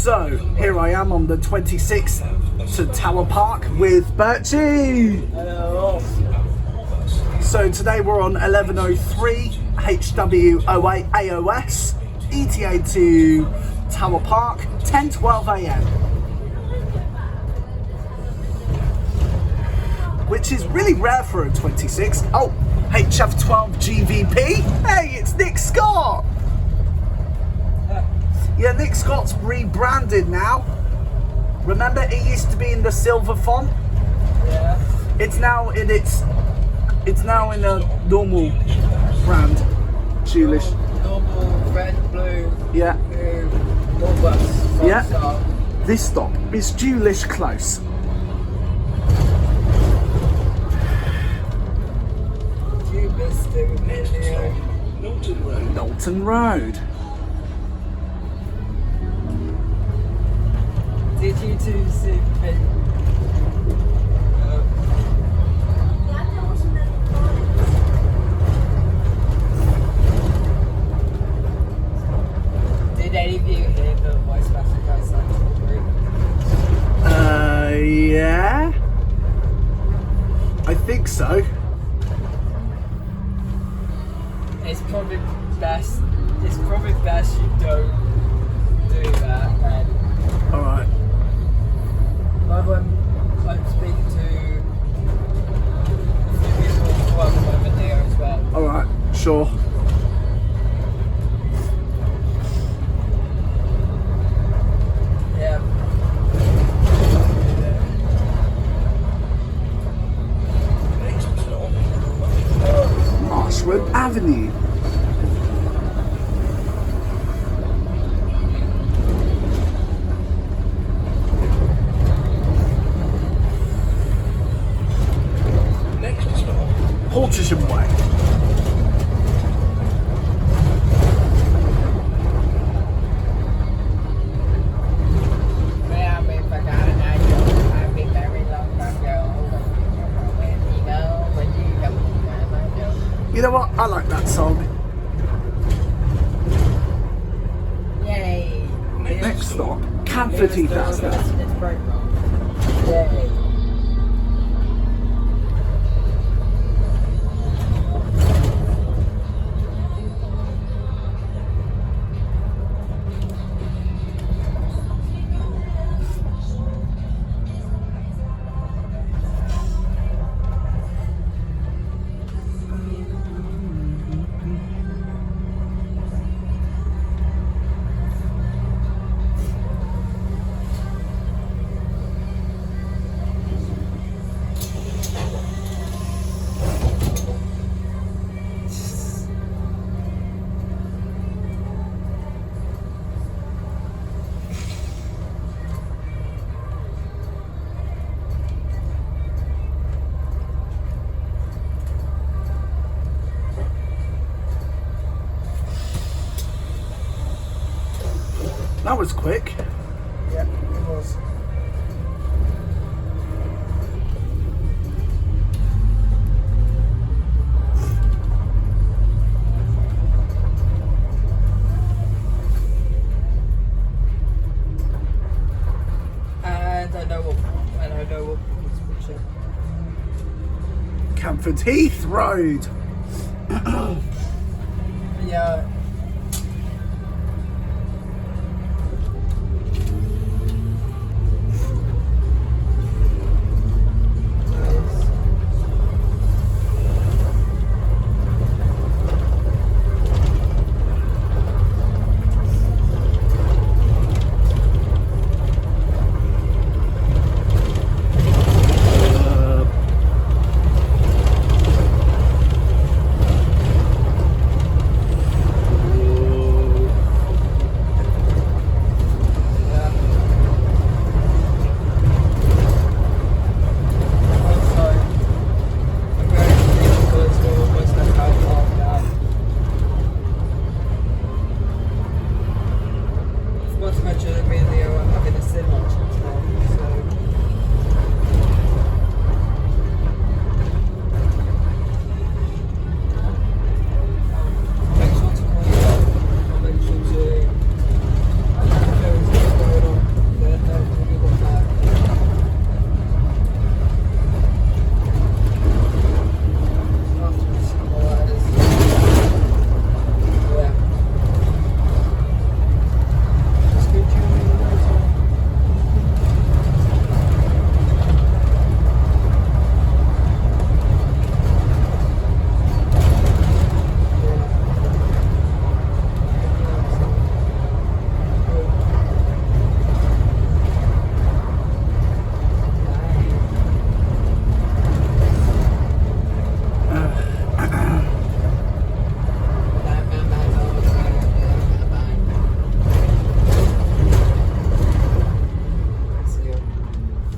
So here I am on the 26th to Tower Park with Birchie. Hello. So today we're on 1103 HW08 AOS, ETA to Tower Park, 10:12 AM. Which is really rare for a 26. Oh, HF12 GVP. Hey, it's Nick Scott. Yeah, Nick Scott's rebranded now. Remember, it used to be in the silver font. Yeah. It's now in a normal brand, Jewish. Normal red, blue. Yeah. Morebus. Yeah. This stop is Jewish close. Knowlton Road. Did you two see Did any of you hear the voice message I sent to the group? Yeah. I think so. It's probably best you don't do that, man. Alright. But when I'm speaking to a few people who are on the video as well. Alright, sure. Yeah. Marshwood Avenue. Horsham Way. You know what? I like that song. Yay. Next stop, Camford Heath. It's great. Yay. That was quick. Yeah, it was. And I know what picture. Camford Heath Road. Yeah.